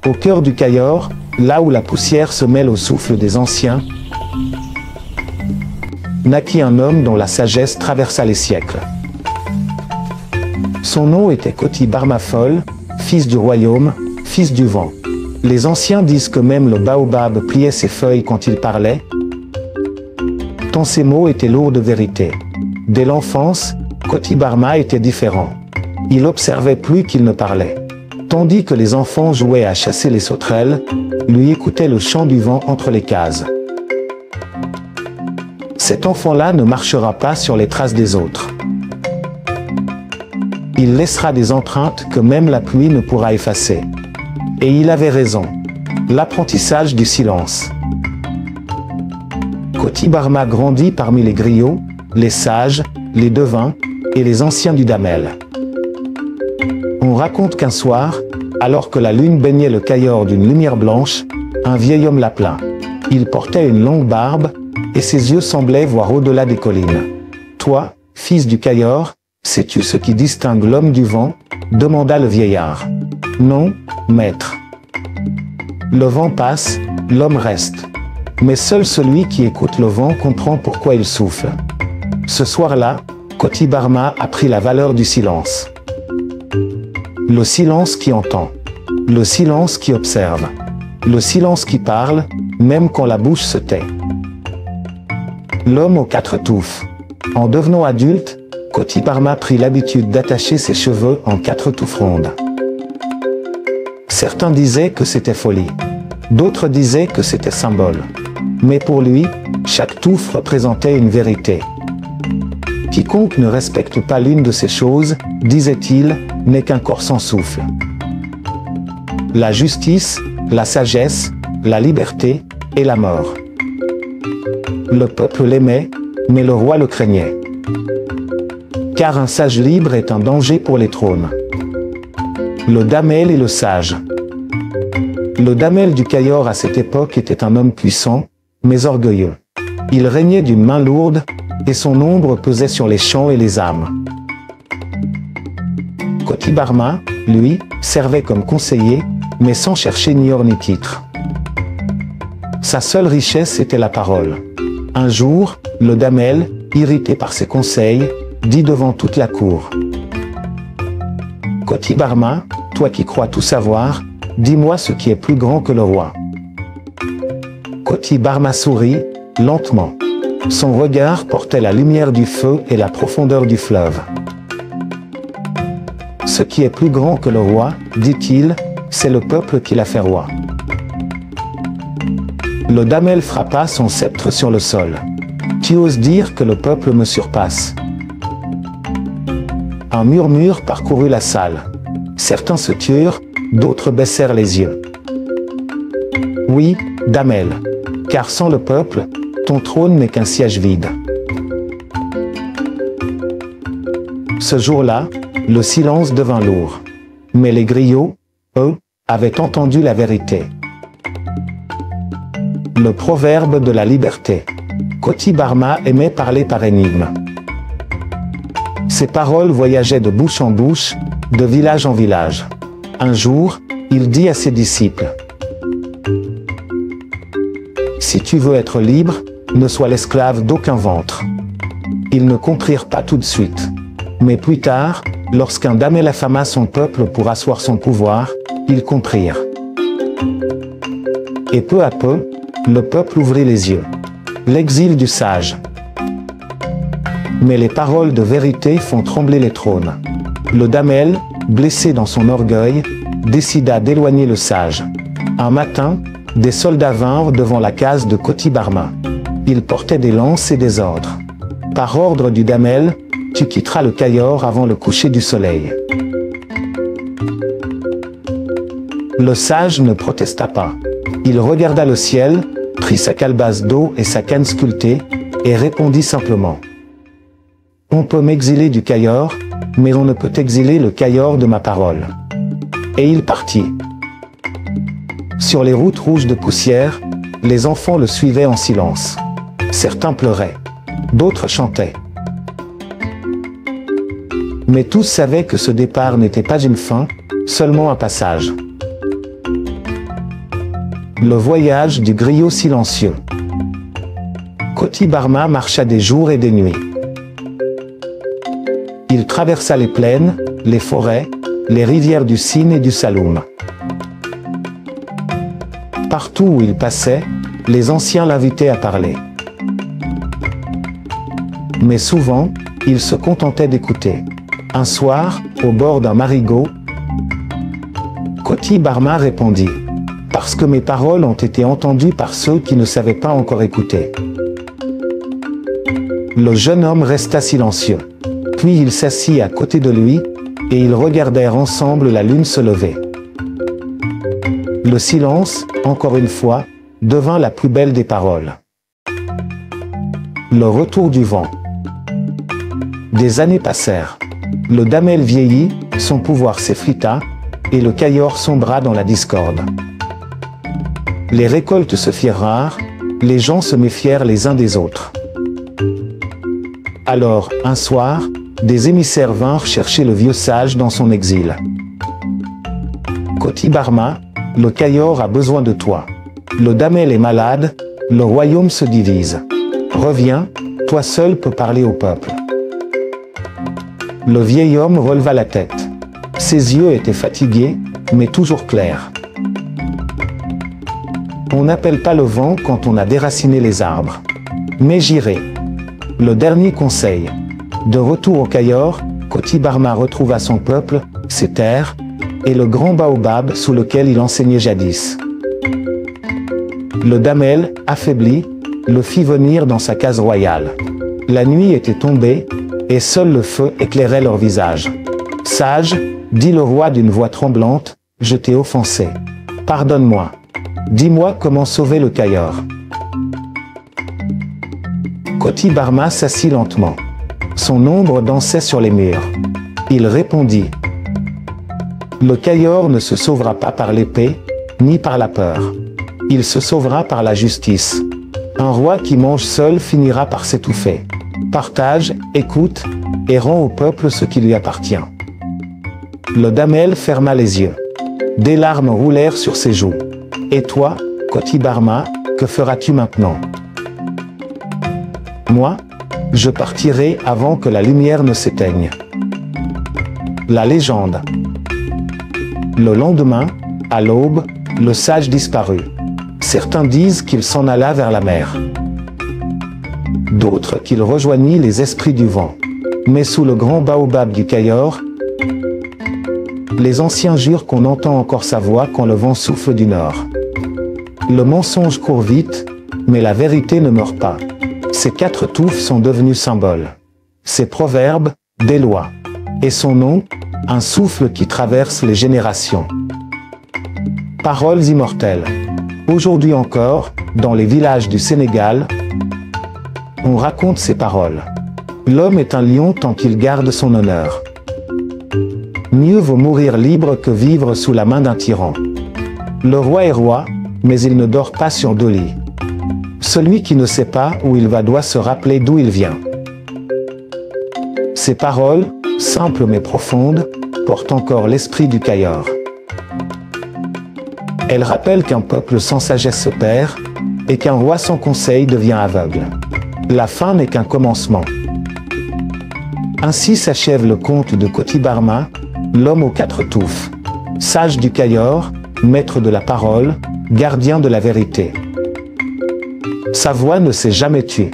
Au cœur du Cayor, là où la poussière se mêle au souffle des anciens, naquit un homme dont la sagesse traversa les siècles. Son nom était Koti Barmafol, fils du royaume, fils du vent. Les anciens disent que même le baobab pliait ses feuilles quand il parlait, tant ces mots étaient lourds de vérité. Dès l'enfance, Koti Barma était différent. Il observait plus qu'il ne parlait. Tandis que les enfants jouaient à chasser les sauterelles, lui écoutait le chant du vent entre les cases. Cet enfant-là ne marchera pas sur les traces des autres. Il laissera des empreintes que même la pluie ne pourra effacer. Et il avait raison. L'apprentissage du silence. Koti Barma grandit parmi les griots, les sages, les devins et les anciens du Damel. On raconte qu'un soir, alors que la lune baignait le Cayor d'une lumière blanche, un vieil homme l'appela. Il portait une longue barbe, et ses yeux semblaient voir au-delà des collines. « Toi, fils du Cayor, sais-tu ce qui distingue l'homme du vent ?» demanda le vieillard. « Non, maître. Le vent passe, l'homme reste. Mais seul celui qui écoute le vent comprend pourquoi il souffle. » Ce soir-là, Koti Barma apprit la valeur du silence. Le silence qui entend. Le silence qui observe. Le silence qui parle, même quand la bouche se tait. L'homme aux quatre touffes. En devenant adulte, Koti Barma prit l'habitude d'attacher ses cheveux en quatre touffes rondes. Certains disaient que c'était folie. D'autres disaient que c'était symbole. Mais pour lui, chaque touffe représentait une vérité. Quiconque ne respecte pas l'une de ces choses, disait-il, n'est qu'un corps sans souffle. La justice, la sagesse, la liberté et la mort. Le peuple l'aimait, mais le roi le craignait. Car un sage libre est un danger pour les trônes. Le Damel et le sage. Le Damel du Cayor à cette époque était un homme puissant, mais orgueilleux. Il régnait d'une main lourde, et son ombre pesait sur les champs et les âmes. Koti Barma, lui, servait comme conseiller, mais sans chercher ni or ni titre. Sa seule richesse était la parole. Un jour, le Damel, irrité par ses conseils, dit devant toute la cour. « Koti Barma, toi qui crois tout savoir, dis-moi ce qui est plus grand que le roi. » Koti Barma sourit, lentement. Son regard portait la lumière du feu et la profondeur du fleuve. « Ce qui est plus grand que le roi, dit-il, c'est le peuple qui l'a fait roi. » Le Damel frappa son sceptre sur le sol. « Tu oses dire que le peuple me surpasse ?» Un murmure parcourut la salle. Certains se turent, d'autres baissèrent les yeux. « Oui, Damel, car sans le peuple, ton trône n'est qu'un siège vide. » Ce jour-là, le silence devint lourd. Mais les griots, eux, avaient entendu la vérité. Le proverbe de la liberté. Koti Barma aimait parler par énigme. Ses paroles voyageaient de bouche en bouche, de village en village. Un jour, il dit à ses disciples: « Si tu veux être libre, ne sois l'esclave d'aucun ventre. » Ils ne comprirent pas tout de suite. Mais plus tard, lorsqu'un Damel affama son peuple pour asseoir son pouvoir, ils comprirent. Et peu à peu, le peuple ouvrit les yeux. L'exil du sage. Mais les paroles de vérité font trembler les trônes. Le Damel, blessé dans son orgueil, décida d'éloigner le sage. Un matin, des soldats vinrent devant la case de Koti Barma. Ils portaient des lances et des ordres. Par ordre du Damel, tu quitteras le Cayor avant le coucher du soleil. Le sage ne protesta pas. Il regarda le ciel, prit sa calebasse d'eau et sa canne sculptée, et répondit simplement: « On peut m'exiler du Cayor, mais on ne peut exiler le Cayor de ma parole. » Et il partit. Sur les routes rouges de poussière, les enfants le suivaient en silence. Certains pleuraient, d'autres chantaient. Mais tous savaient que ce départ n'était pas une fin, seulement un passage. Le voyage du griot silencieux. Koti Barma marcha des jours et des nuits. Il traversa les plaines, les forêts, les rivières du Sine et du Saloum. Partout où il passait, les anciens l'invitaient à parler. Mais souvent, il se contentait d'écouter. Un soir, au bord d'un marigot, Koti Barma répondit « Parce que mes paroles ont été entendues par ceux qui ne savaient pas encore écouter. » Le jeune homme resta silencieux. Puis il s'assit à côté de lui, et ils regardèrent ensemble la lune se lever. Le silence, encore une fois, devint la plus belle des paroles. Le retour du vent. Des années passèrent. Le damel vieillit, son pouvoir s'effrita, et le Cayor sombra dans la discorde. Les récoltes se firent rares, les gens se méfièrent les uns des autres. Alors, un soir, des émissaires vinrent chercher le vieux sage dans son exil. Koti Barma, le Cayor a besoin de toi. Le damel est malade, le royaume se divise. Reviens, toi seul peux parler au peuple. Le vieil homme releva la tête. Ses yeux étaient fatigués, mais toujours clairs. On n'appelle pas le vent quand on a déraciné les arbres. Mais j'irai. Le dernier conseil. De retour au Cayor, Koti Barma retrouva son peuple, ses terres, et le grand baobab sous lequel il enseignait jadis. Le damel, affaibli, le fit venir dans sa case royale. La nuit était tombée, et seul le feu éclairait leur visage. « Sage, dit le roi d'une voix tremblante, je t'ai offensé. Pardonne-moi. Dis-moi comment sauver le Cayor. » Koti Barma s'assit lentement. Son ombre dansait sur les murs. Il répondit « Le Cayor ne se sauvera pas par l'épée, ni par la peur. Il se sauvera par la justice. Un roi qui mange seul finira par s'étouffer. Partage, écoute, et rend au peuple ce qui lui appartient. » Le damel ferma les yeux. Des larmes roulèrent sur ses joues. « Et toi, Koti Barma, que feras-tu maintenant? » « Moi, je partirai avant que la lumière ne s'éteigne. » La légende. Le lendemain, à l'aube, le sage disparut. Certains disent qu'il s'en alla vers la mer. D'autres qu'il rejoignit les esprits du vent. Mais sous le grand baobab du Cayor, les anciens jurent qu'on entend encore sa voix quand le vent souffle du nord. Le mensonge court vite, mais la vérité ne meurt pas. Ces 4 touffes sont devenus symboles. Ces proverbes, des lois. Et son nom, un souffle qui traverse les générations. Paroles immortelles. Aujourd'hui encore, dans les villages du Sénégal, on raconte ces paroles. L'homme est un lion tant qu'il garde son honneur. Mieux vaut mourir libre que vivre sous la main d'un tyran. Le roi est roi, mais il ne dort pas sur 2 lits. Celui qui ne sait pas où il va doit se rappeler d'où il vient. Ces paroles, simples mais profondes, portent encore l'esprit du Cayor. Elles rappellent qu'un peuple sans sagesse se perd, et qu'un roi sans conseil devient aveugle. La fin n'est qu'un commencement. Ainsi s'achève le conte de Koti Barma, l'homme aux 4 touffes. Sage du Cayor, maître de la parole, gardien de la vérité. Sa voix ne s'est jamais tuée.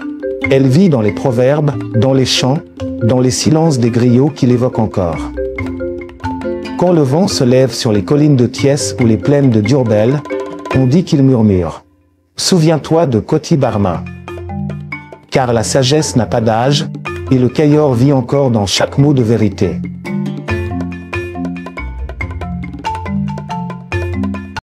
Elle vit dans les proverbes, dans les chants, dans les silences des griots qui l'évoquent encore. Quand le vent se lève sur les collines de Thiès ou les plaines de Diourbel, on dit qu'il murmure. Souviens-toi de Koti Barma. Car la sagesse n'a pas d'âge, et le Cayor vit encore dans chaque mot de vérité.